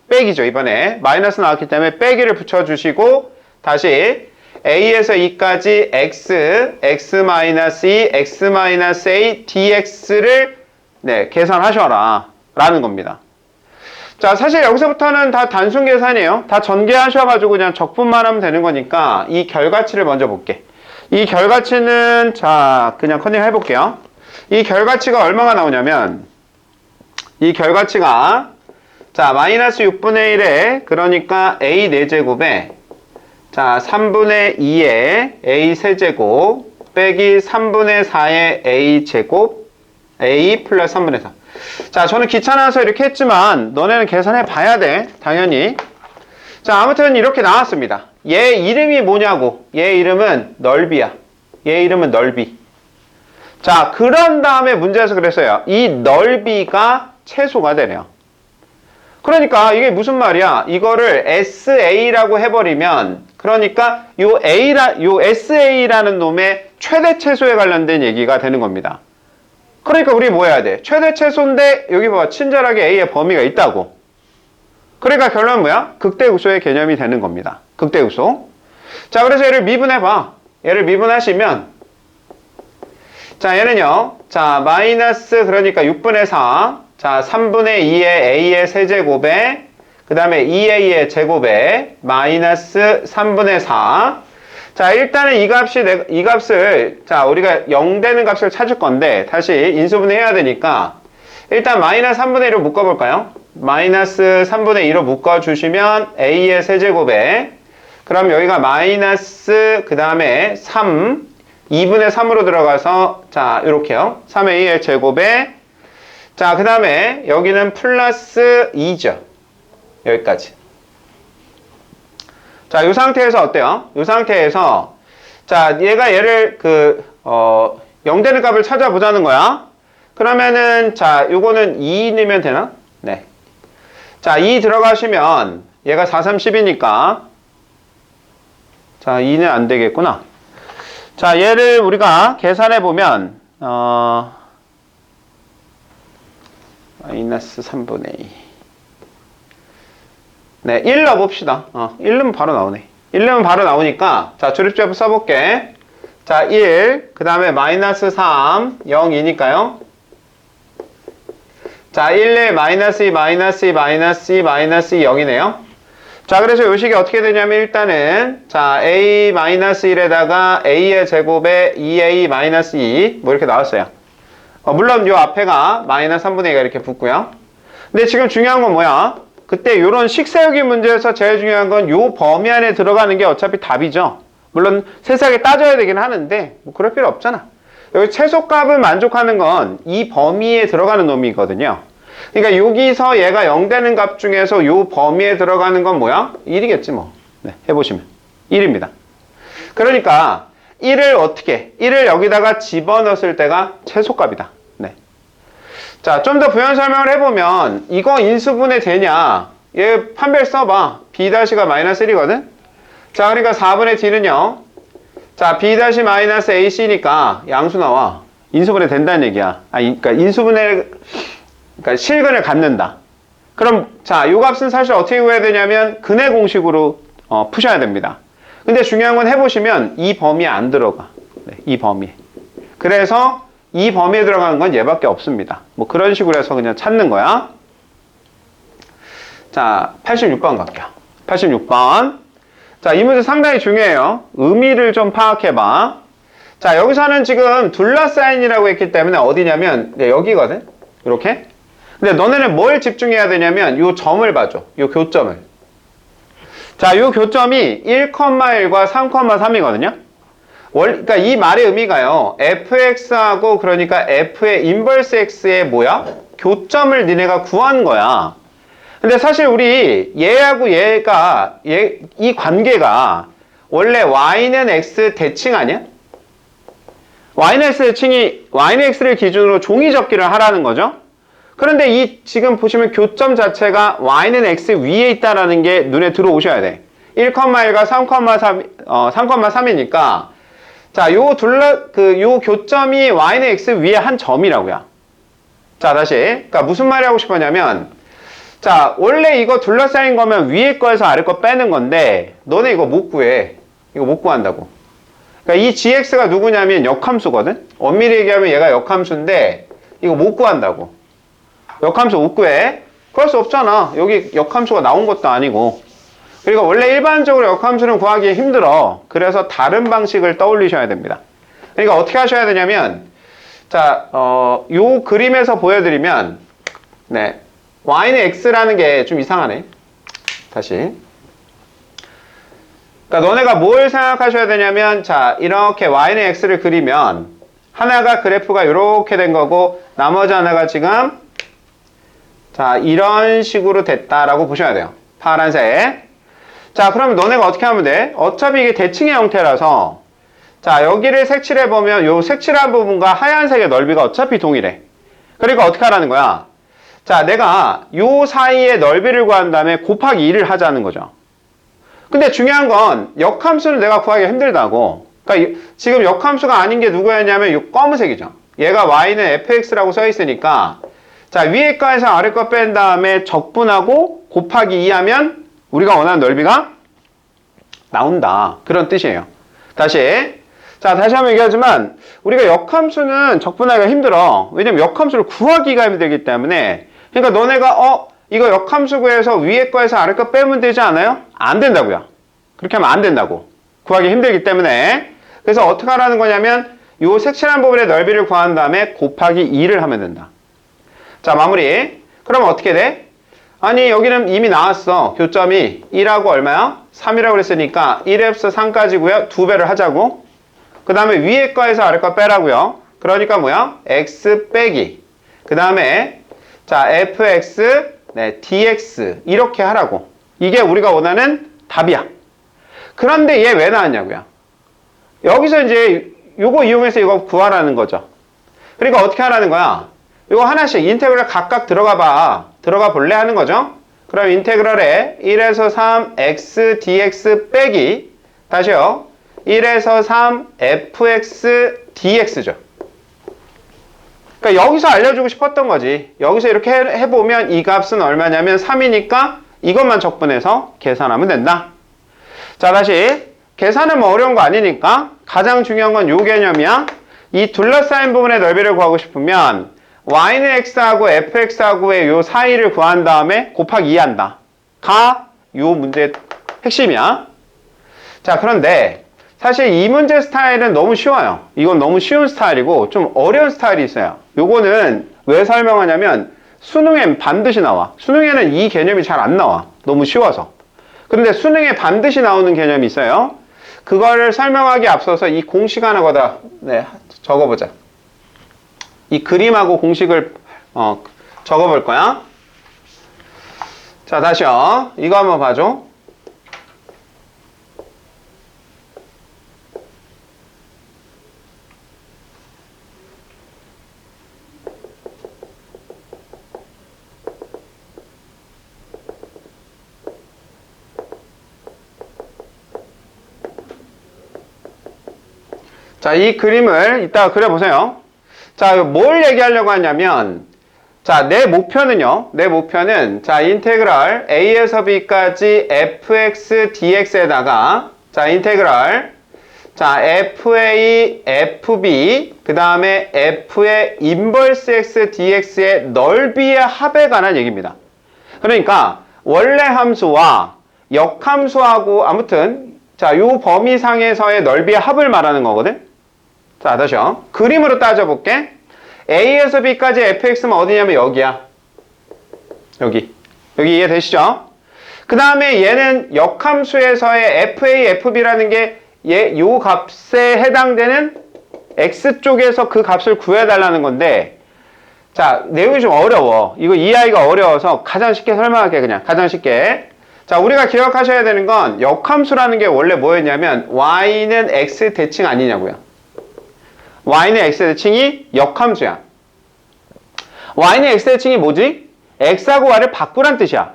[SPEAKER 1] 빼기죠. 이번에 마이너스 나왔기 때문에 빼기를 붙여주시고 다시 a에서 2까지 x, x-2, x-a dx를 네, 계산하셔라 라는 겁니다. 자, 사실 여기서부터는 다 단순 계산이에요. 다 전개하셔가지고 그냥 적분만 하면 되는 거니까 이 결과치를 먼저 볼게. 이 결과치는 자, 그냥 컨닝 해볼게요. 이 결과치가 얼마가 나오냐면 이 결과치가 자 마이너스 6분의 1에 그러니까 a 4제곱에 자 3분의 2에 a 세제곱 빼기 3분의 4의 a 제곱 a 플러스 3분의 4. 자 저는 귀찮아서 이렇게 했지만 너네는 계산해 봐야 돼. 당연히. 자 아무튼 이렇게 나왔습니다. 얘 이름이 뭐냐고. 얘 이름은 넓이야. 얘 이름은 넓이. 자, 그런 다음에 문제에서 그랬어요. 이 넓이가 최소가 되네요. 그러니까 이게 무슨 말이야? 이거를 SA라고 해버리면 그러니까 요 SA라는 놈의 최대 최소에 관련된 얘기가 되는 겁니다. 그러니까 우리 뭐 해야 돼? 최대 최소인데 여기 봐봐. 친절하게 A의 범위가 있다고. 그러니까 결론은 뭐야? 극대우소의 개념이 되는 겁니다. 극대우소. 자, 그래서 얘를 미분해봐. 얘를 미분하시면 자, 얘는요. 자, 마이너스 그러니까 6분의 4. 자, 3분의 2의 a의 세제곱에 그 다음에 2a의 제곱에 마이너스 3분의 4. 자, 일단은 이 값을 자, 우리가 0 되는 값을 찾을 건데 다시 인수분해 해야 되니까 일단 마이너스 3분의 1로 묶어볼까요? 마이너스 3분의 2로 묶어주시면 a의 세제곱에 그럼 여기가 마이너스 그 다음에 3 2분의 3으로 들어가서 자 이렇게요. 3a 제곱에 자 그 다음에 여기는 플러스 2죠. 여기까지. 자 이 상태에서 어때요? 이 상태에서 자 얘가 얘를 0 되는 값을 찾아보자는 거야. 그러면은 자 요거는 2 넣으면 되나? 네. 자 2 들어가시면 얘가 4, 3, 10이니까 자 2는 안 되겠구나. 자, 얘를 우리가 계산해 보면 마이너스 3분의 2 네, 1 넣어봅시다. 1 넣으면 바로 나오네. 1 넣으면 바로 나오니까, 자, 조립제법 써볼게. 자, 1, 그 다음에 마이너스 3, 0, 2니까요. 자, 1, 1, 마이너스 2, 마이너스 2, 마이너스 2, 마이너스 2, 0이네요. 자, 그래서 요 식이 어떻게 되냐면 일단은, 자, a 마이너스 1에다가 a의 제곱에 2a 마이너스 2, 뭐 이렇게 나왔어요. 물론 요 앞에가 마이너스 3분의 2가 이렇게 붙고요. 근데 지금 중요한 건 뭐야? 그때 요런 식 세우기 문제에서 제일 중요한 건 요 범위 안에 들어가는 게 어차피 답이죠. 물론 세세하게 따져야 되긴 하는데 뭐 그럴 필요 없잖아. 여기 최소값을 만족하는 건 이 범위에 들어가는 놈이거든요. 그러니까 여기서 얘가 0 되는 값 중에서 요 범위에 들어가는 건 뭐야? 1이겠지 뭐. 네, 해보시면 1입니다. 그러니까 1을 어떻게? 1을 여기다가 집어넣었을 때가 최소값이다. 네. 자, 좀 더 부연 설명을 해보면 이거 인수분해 되냐? 얘 판별 써봐. b-가 마이너스 1이거든? 자, 그러니까 4분의 d는요. 자, b-ac니까 양수 나와. 인수분해 된다는 얘기야. 그러니까 인수분해, 그러니까 실근을 갖는다. 그럼 자, 요 값은 사실 어떻게 구해야 되냐면 근해 공식으로 푸셔야 됩니다. 근데 중요한 건 해보시면 이 범위에 안 들어가. 네, 이 범위에. 그래서 이 범위에 들어가는 건 얘밖에 없습니다. 뭐 그런 식으로 해서 그냥 찾는 거야. 자, 86번 갈게요. 86번. 자, 이 문제 상당히 중요해요. 의미를 좀 파악해봐. 자, 여기서는 지금 둘러싸인이라고 했기 때문에 어디냐면 네, 여기거든? 이렇게. 근데 너네는 뭘 집중해야 되냐면 요 점을 봐줘. 요 교점을. 자, 요 교점이 1,1과 3,3이거든요. 그러니까 이 말의 의미가요. fx하고 그러니까 f의 인버스 x의 뭐야? 교점을 니네가 구한 거야. 근데 사실 우리 얘하고 얘가 이 관계가 원래 y는 x 대칭 아니야? y는 x 대칭이 y는 x를 기준으로 종이 접기를 하라는 거죠. 그런데 이 지금 보시면 교점 자체가 y는 x 위에 있다라는 게 눈에 들어오셔야 돼. 1,1과 3,3이니까 자, 요 교점이 y는 x 위에 한 점이라고요. 자, 다시. 그러니까 무슨 말이 하고 싶었냐면 자, 원래 이거 둘러싸인 거면 위에 거에서 아래 거 빼는 건데 너네 이거 못 구해. 이거 못 구한다고. 그러니까 이 gx가 누구냐면 역함수거든. 엄밀히 얘기하면 얘가 역함수인데 이거 못 구한다고. 역함수 못 구해. 그럴 수 없잖아. 여기 역함수가 나온 것도 아니고. 그리고 원래 일반적으로 역함수는 구하기 힘들어. 그래서 다른 방식을 떠올리셔야 됩니다. 그러니까 어떻게 하셔야 되냐면 자, 요 그림에서 보여드리면 네, y는 x라는 게 좀 이상하네. 다시. 그러니까 너네가 뭘 생각하셔야 되냐면 자, 이렇게 y는 x를 그리면 하나가 그래프가 이렇게 된 거고 나머지 하나가 지금 자, 이런 식으로 됐다라고 보셔야 돼요. 파란색. 자, 그러면 너네가 어떻게 하면 돼? 어차피 이게 대칭의 형태라서 자, 여기를 색칠해보면 요 색칠한 부분과 하얀색의 넓이가 어차피 동일해. 그러니까 어떻게 하라는 거야? 자, 내가 요 사이의 넓이를 구한 다음에 곱하기 2를 하자는 거죠. 근데 중요한 건 역함수는 내가 구하기가 힘들다고. 그러니까 지금 역함수가 아닌 게 누구였냐면 요 검은색이죠. 얘가 y는 fx라고 써 있으니까 자, 위에 거에서 아래 거 뺀 다음에 적분하고 곱하기 2 하면 우리가 원하는 넓이가 나온다. 그런 뜻이에요. 다시. 자, 다시 한번 얘기하지만 우리가 역함수는 적분하기가 힘들어. 왜냐면 역함수를 구하기가 힘들기 때문에. 그러니까 너네가 이거 역함수 구해서 위에 거에서 아래 거 빼면 되지 않아요? 안 된다고요. 그렇게 하면 안 된다고. 구하기 힘들기 때문에. 그래서 어떻게 하라는 거냐면 요 색칠한 부분의 넓이를 구한 다음에 곱하기 2를 하면 된다. 자, 마무리. 그러면 어떻게 돼? 아니, 여기는 이미 나왔어. 교점이 1하고 얼마야? 3이라고 그랬으니까 1에서 3까지고요. 2배를 하자고. 그 다음에 위에 거에서 아래 거 빼라고요. 그러니까 뭐야? x 빼기. 그 다음에 자, fx, 네, dx 이렇게 하라고. 이게 우리가 원하는 답이야. 그런데 얘 왜 나왔냐고요? 여기서 이제 요거 이용해서 이거 구하라는 거죠. 그러니까 어떻게 하라는 거야? 이거 하나씩 인테그럴 각각 들어가 볼래 하는 거죠. 그럼 인테그럴에 1에서 3 x dx 빼기 다시요. 1에서 3 fx dx죠. 그러니까 여기서 알려주고 싶었던 거지. 여기서 이렇게 해보면 이 값은 얼마냐면 3이니까 이것만 적분해서 계산하면 된다. 자, 다시 계산은 뭐 어려운 거 아니니까 가장 중요한 건 요 개념이야. 이 둘러싸인 부분의 넓이를 구하고 싶으면 y는 x하고 fx하고의 요 사이를 구한 다음에 곱하기 2 한다. 가 요 문제의 핵심이야. 자, 그런데 사실 이 문제 스타일은 너무 쉬워요. 이건 너무 쉬운 스타일이고 좀 어려운 스타일이 있어요. 요거는 왜 설명하냐면 수능엔 반드시 나와. 수능에는 이 개념이 잘 안 나와. 너무 쉬워서. 그런데 수능에 반드시 나오는 개념이 있어요. 그거를 설명하기 앞서서 이 공식 하나 거다 적어보자. 이 그림하고 공식을 적어볼 거야. 자, 다시요. 이거 한번 봐줘. 자, 이 그림을 이따가 그려보세요. 자, 뭘 얘기하려고 하냐면, 자, 내 목표는, 자, 인테그럴 a에서 b까지 fx dx에다가, 자, 인테그럴, 자, fa, fb, 그 다음에 f의 인버스 x dx의 넓이의 합에 관한 얘기입니다. 그러니까, 원래 함수와 역함수하고, 아무튼, 자, 요 범위상에서의 넓이의 합을 말하는 거거든? 자, 다시요. 그림으로 따져볼게. a에서 b까지 fx는 어디냐면 여기야. 여기 이해되시죠? 그 다음에 얘는 역함수에서의 fa, fb라는 게 요 값에 해당되는 x쪽에서 그 값을 구해달라는 건데, 자, 내용이 좀 어려워. 이거 이해하기가 어려워서 가장 쉽게 설명할게, 그냥. 가장 쉽게. 자, 우리가 기억하셔야 되는 건 역함수라는 게 원래 뭐였냐면 y는 x 대칭 아니냐고요. y는 x 대칭이 역함수야. y는 x 대칭이 뭐지? x하고 y를 바꾸란 뜻이야.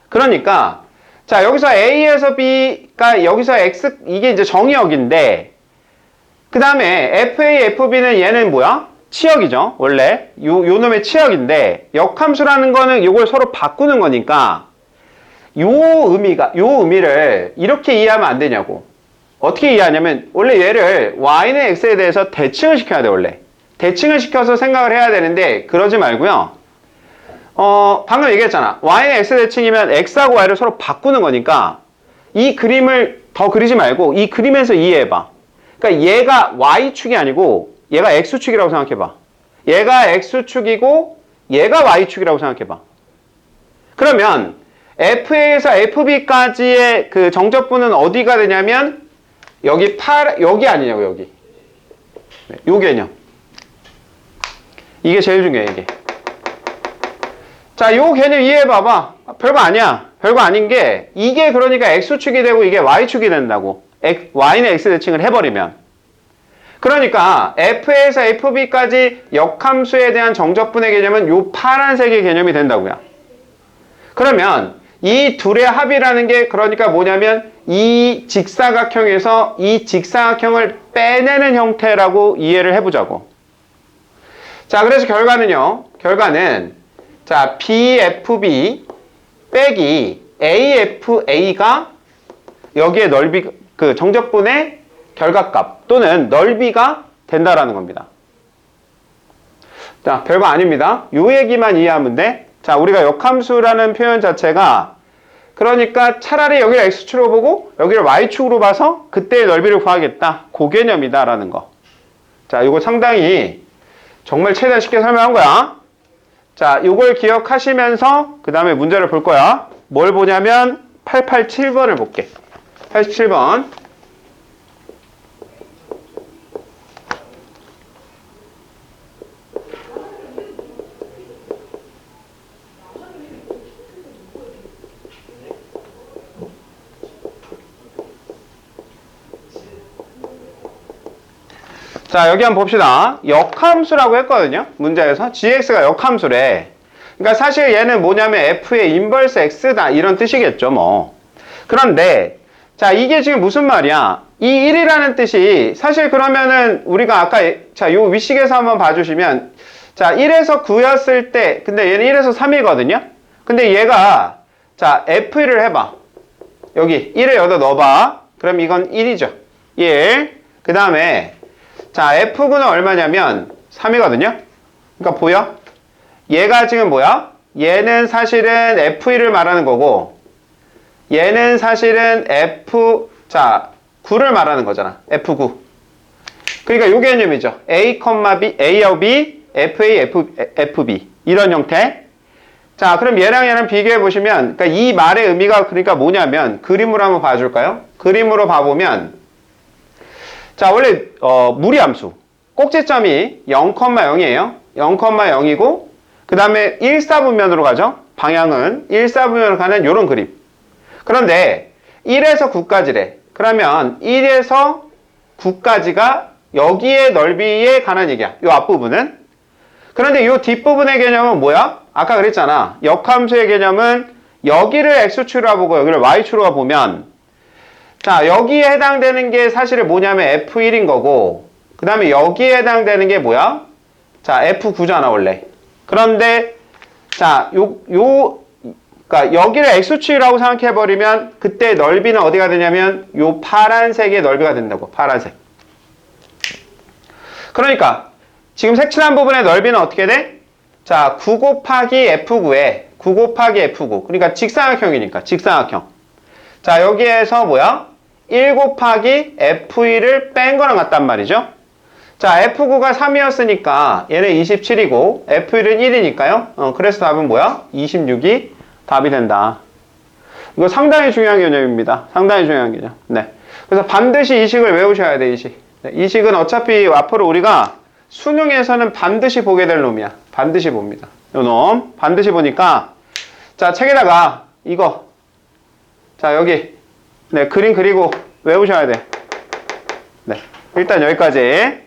[SPEAKER 1] 그러니까 자, 여기서 a에서 b가 여기서 x 이게 이제 정의역인데, 그 다음에 fa, fb는 얘는 뭐야? 치역이죠. 원래 요 놈의 치역인데, 역함수라는 거는 요걸 서로 바꾸는 거니까 요 의미를 이렇게 이해하면 안 되냐고. 어떻게 이해하냐면, 원래 얘를 y는 x에 대해서 대칭을 시켜야 돼. 원래 대칭을 시켜서 생각을 해야 되는데, 그러지 말고요. 방금 얘기했잖아. y는 x 대칭이면 x하고 y를 서로 바꾸는 거니까 이 그림을 더 그리지 말고 이 그림에서 이해해봐. 그러니까 얘가 y축이 아니고 얘가 x축이라고 생각해봐. 얘가 x축이고 얘가 y축이라고 생각해봐. 그러면 fa에서 fb까지의 그 정적분은 어디가 되냐면 여기 아니냐고, 여기. 요 개념. 이게 제일 중요해, 이게. 자, 요 개념 이해해봐봐. 별거 아니야. 별거 아닌 게, 이게 그러니까 x축이 되고 이게 y축이 된다고. y는 x 대칭을 해버리면. 그러니까 f에서 fb까지 역함수에 대한 정적분의 개념은 요 파란색의 개념이 된다고요. 그러면 이 둘의 합이라는 게 그러니까 뭐냐면 이 직사각형에서 이 직사각형을 빼내는 형태라고 이해를 해보자고. 자, 그래서 결과는 자, BFB 빼기 AFA가 여기에 넓이, 그 정적분의 결과값 또는 넓이가 된다라는 겁니다. 자, 별거 아닙니다. 요 얘기만 이해하면 돼. 자, 우리가 역함수라는 표현 자체가 그러니까 차라리 여기를 x축으로 보고 여기를 y축으로 봐서 그때의 넓이를 구하겠다. 그 개념이다라는 거. 자, 이거 상당히 정말 최대한 쉽게 설명한 거야. 자, 이걸 기억하시면서 그 다음에 문제를 볼 거야. 뭘 보냐면 887번을 볼게. 87번. 자, 여기 한번 봅시다. 역함수라고 했거든요. 문제에서 gx가 역함수래. 그러니까 사실 얘는 뭐냐면 f의 인버스 x다 이런 뜻이겠죠, 뭐. 그런데 자, 이게 지금 무슨 말이야? 이 1이라는 뜻이 사실 그러면은 우리가 아까 자, 요 위식에서 한번 봐주시면 자, 1에서 9였을 때 근데 얘는 1에서 3이거든요. 근데 얘가 자, F1을 해봐. 여기 1을 여기다 넣어봐. 그럼 이건 1이죠. 1. 그 다음에 자, F9는 얼마냐면 3이거든요. 그러니까 보여? 얘가 지금 뭐야? 얘는 사실은 F1을 말하는 거고 얘는 사실은 자, 9를 말하는 거잖아. F9. 그러니까 요 개념이죠. A, B, A하고 B, FA, FB. 이런 형태. 자, 그럼 얘랑 비교해 보시면, 그러니까 이 말의 의미가 그러니까 뭐냐면, 그림으로 한번 봐줄까요? 그림으로 봐보면, 자, 원래, 무리함수. 꼭지점이 0,0이에요. 0,0이고, 그 다음에 1사분면으로 가죠. 방향은 1사분면으로 가는 요런 그림. 그런데 1에서 9까지래. 그러면 1에서 9까지가 여기의 넓이에 관한 얘기야. 요 앞부분은. 그런데 요 뒷부분의 개념은 뭐야? 아까 그랬잖아. 역함수의 개념은 여기를 x축으로 가보고 여기를 y축으로 가보면 자, 여기에 해당되는 게 사실은 뭐냐면 F1인 거고 그 다음에 여기에 해당되는 게 뭐야? 자, F9잖아 원래. 그런데 자, 그러니까 여기를 x축이라고 생각해버리면 그때 넓이는 어디가 되냐면 요 파란색의 넓이가 된다고. 파란색. 그러니까 지금 색칠한 부분의 넓이는 어떻게 돼? 자, 9 곱하기 F9에 9 곱하기 F9. 그러니까 직사각형이니까 직사각형. 자, 여기에서 뭐야? 1 곱하기 F1을 뺀 거랑 같단 말이죠. 자, F9가 3이었으니까 얘는 27이고 F1은 1이니까요. 그래서 답은 뭐야? 26이 답이 된다. 이거 상당히 중요한 개념입니다. 상당히 중요한 개념. 네. 그래서 반드시 이 식을 외우셔야 돼, 이 식. 네, 이 식은 어차피 앞으로 우리가 수능에서는 반드시 보게 될 놈이야. 반드시 봅니다. 요 놈. 반드시 보니까 자, 책에다가 이거 자, 여기 네, 그림 그리고 외우셔야 돼. 네. 일단 여기까지.